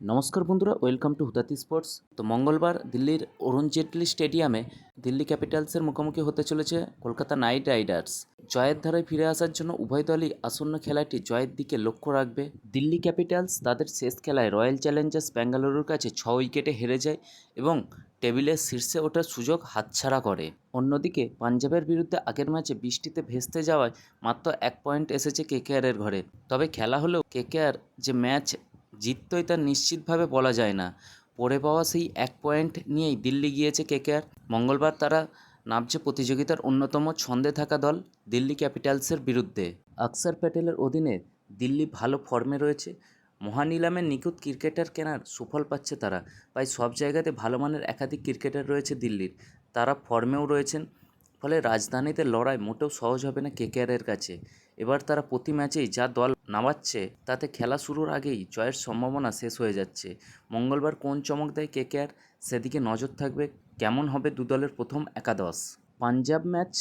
নমস্কার বন্ধুরা, welcome to হুতাতি sports. তো মঙ্গলবার দিল্লির অরুণ জেটলি স্টেডিয়ামে দিল্লি ক্যাপিটালসের মুখোমুখি হতে চলেছে কলকাতা নাইট রাইডার্স। জয়ের ধারায় ফিরে আসার জন্য উভয় দলই আসন্ন খেলাটি জয়ের দিকে লক্ষ্য রাখবে। দিল্লি ক্যাপিটালস তাদের শেষ খেলায় রয়্যাল চ্যালেঞ্জার্স ব্যাঙ্গালুরুর কাছে 6 উইকেটে হেরে যায় এবং টেবিলের শীর্ষে ওঠার সুযোগ হাতছাড়া করে। অন্যদিকে পাঞ্জাবের বিরুদ্ধে আগের ম্যাচে বৃষ্টিতে ভেস্তে যাওয়ায় মাত্র 1 পয়েন্ট এসেছে কেকেআরের ঘরে। তবে খেলা হলেও কেকেআর যে ম্যাচ জিততই তা নিশ্চিতভাবে বলা যায় না। পড়ে পাওয়া সেই 1 পয়েন্ট নিয়েই দিল্লি গিয়েছে কেকেআর। মঙ্গলবার তারা নামছে প্রতিযোগিতার অন্যতম ছন্দে থাকা দল দিল্লি ক্যাপিটালসের বিরুদ্ধে। অক্ষর প্যাটেলের অধীনে দিল্লি ভালো ফর্মে রয়েছে। মহানিলামে নিখুঁত ক্রিকেটার কেনার সুফল পাচ্ছে তারা। প্রায় সব জায়গাতে ভালো মানের একাধিক ক্রিকেটার রয়েছে দিল্লির, তারা ফর্মেও রয়েছেন। ফলে রাজধানীতে লড়াই মোটেও সহজ হবে না কেকেআরের কাছে। এবার তারা প্রতি ম্যাচেই যা দল নামাচ্ছে তাতে খেলা শুরুর আগেই জয়ের সম্ভাবনা শেষ হয়ে যাচ্ছে। মঙ্গলবার কোন চমক দেয় কেকেআর, সেদিকে নজর থাকবে। কেমন হবে দু দলের প্রথম একাদশ? পাঞ্জাব ম্যাচ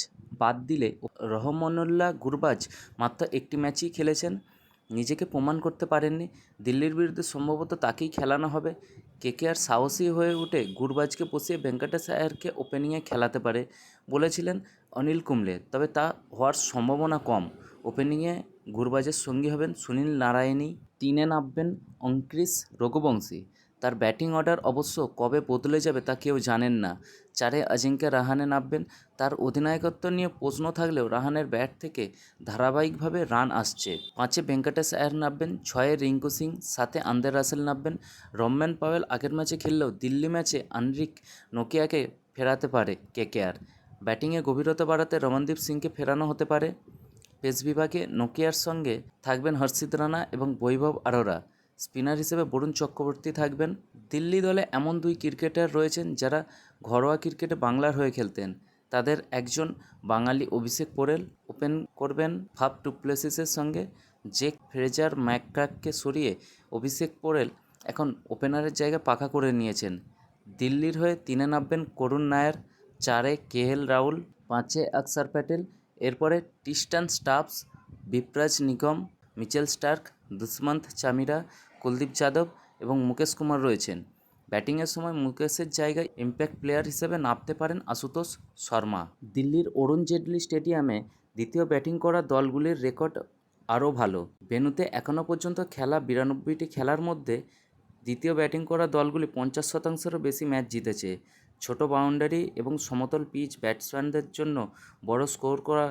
বাদ দিলে রহমানুল্লাহ গুরবাজ মাত্র একটি ম্যাচই খেলেছেন, নিজেকে প্রমাণ করতে পারেননি। দিল্লির বিরুদ্ধে সম্ভবত তাকেই খেলানো হবে। কেকেআর সাহসী হয়ে উঠে গুরবাজকে বসিয়ে ভেঙ্কটেশ আয়ারকে ওপেনিংয়ে খেলাতে পারে বলেছিলেন অনিল কুম্বলে, তবে তা হওয়ার সম্ভাবনা কম। ওপেনিংয়ে গুরবাজের সঙ্গী হবেন সুনীল নারায়ণী, 3-এ নামবেন অঙ্ক্রিস রঘুবংশী। তার ব্যাটিং অর্ডার অবশ্য কবে বদলে যাবে তা কেউ জানেন না। 4-এ অজিঙ্ক্য রাহানে নামবেন। তার অধিনায়কত্ব নিয়ে প্রশ্ন থাকলেও রাহানের ব্যাট থেকে ধারাবাহিকভাবে রান আসছে। 5-এ ভেঙ্কটেশ আয়ার নামবেন। 6-এ রিঙ্কু সিং, 7-এ আন্দ্রে রাসেল নামবেন। রম্যান পাওয়েল আগের ম্যাচে খেললেও দিল্লি ম্যাচে আনরিক নোকিয়াকে ফেরাতে পারে কেকেআর। ব্যাটিংয়ে গভীরতা বাড়াতে রমনদীপ সিংকে ফেরানো হতে পারে। পেস বিভাগে নোকিয়ার সঙ্গে থাকবেন হর্ষিত রানা এবং বৈভব আরোরা। স্পিনার হিসেবে বরুণ চক্রবর্তী থাকবেন। দিল্লি দলে এমন 2 ক্রিকেটার রয়েছেন যারা ঘরোয়া ক্রিকেটে বাংলার হয়ে খেলতেন। তাদের একজন বাঙালি অভিষেক পোরেল, ওপেন করবেন ফাফ ডু প্লেসিসের সঙ্গে। জেক ফ্রেজার ম্যাকগ্রাথকে সরিয়ে অভিষেক পোরেল এখন ওপেনারের জায়গা পাকা করে নিয়েছেন। দিল্লির হয়ে 3-এ নামবেন করুণ নায়ার, 4-এ কেএল রাহুল, 5-এ অক্ষর প্যাটেল। এরপরে টিস্টান স্টাফস, বিপ্রাজ নিগম, মিচেল স্টার্ক, দুষ্মন্ত চামিরা, কুলদীপ যাদব এবং মুকেশ কুমার রয়েছেন। ব্যাটিংয়ের সময় মুকেশের জায়গায় ইম্প্যাক্ট প্লেয়ার হিসেবে নামতে পারেন আশুতোষ শর্মা। দিল্লির অরুণ জেটলি স্টেডিয়ামে দ্বিতীয় ব্যাটিং করা দলগুলির রেকর্ড আরও ভালো। ভেন্যুতে এখনও পর্যন্ত খেলা 92টি খেলার মধ্যে দ্বিতীয় ব্যাটিং করা দলগুলি 50%-এরও বেশি ম্যাচ জিতেছে। ছোট বাউন্ডারি এবং সমতল পিচ ব্যাটসম্যানদের জন্য বড় স্কোর করা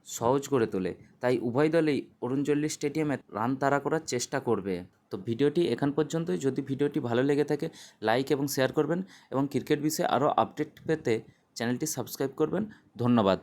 সহজ করে তোলে, তাই উভয় দলেই অরুণ জেটলি স্টেডিয়ামে রান তাড়া করার চেষ্টা করবে। তো ভিডিওটি এখান পর্যন্তই। যদি ভিডিওটি ভালো লেগে থাকে লাইক এবং শেয়ার করবেন এবং ক্রিকেট বিষয়ে আরও আপডেট পেতে চ্যানেলটি সাবস্ক্রাইব করবেন। ধন্যবাদ।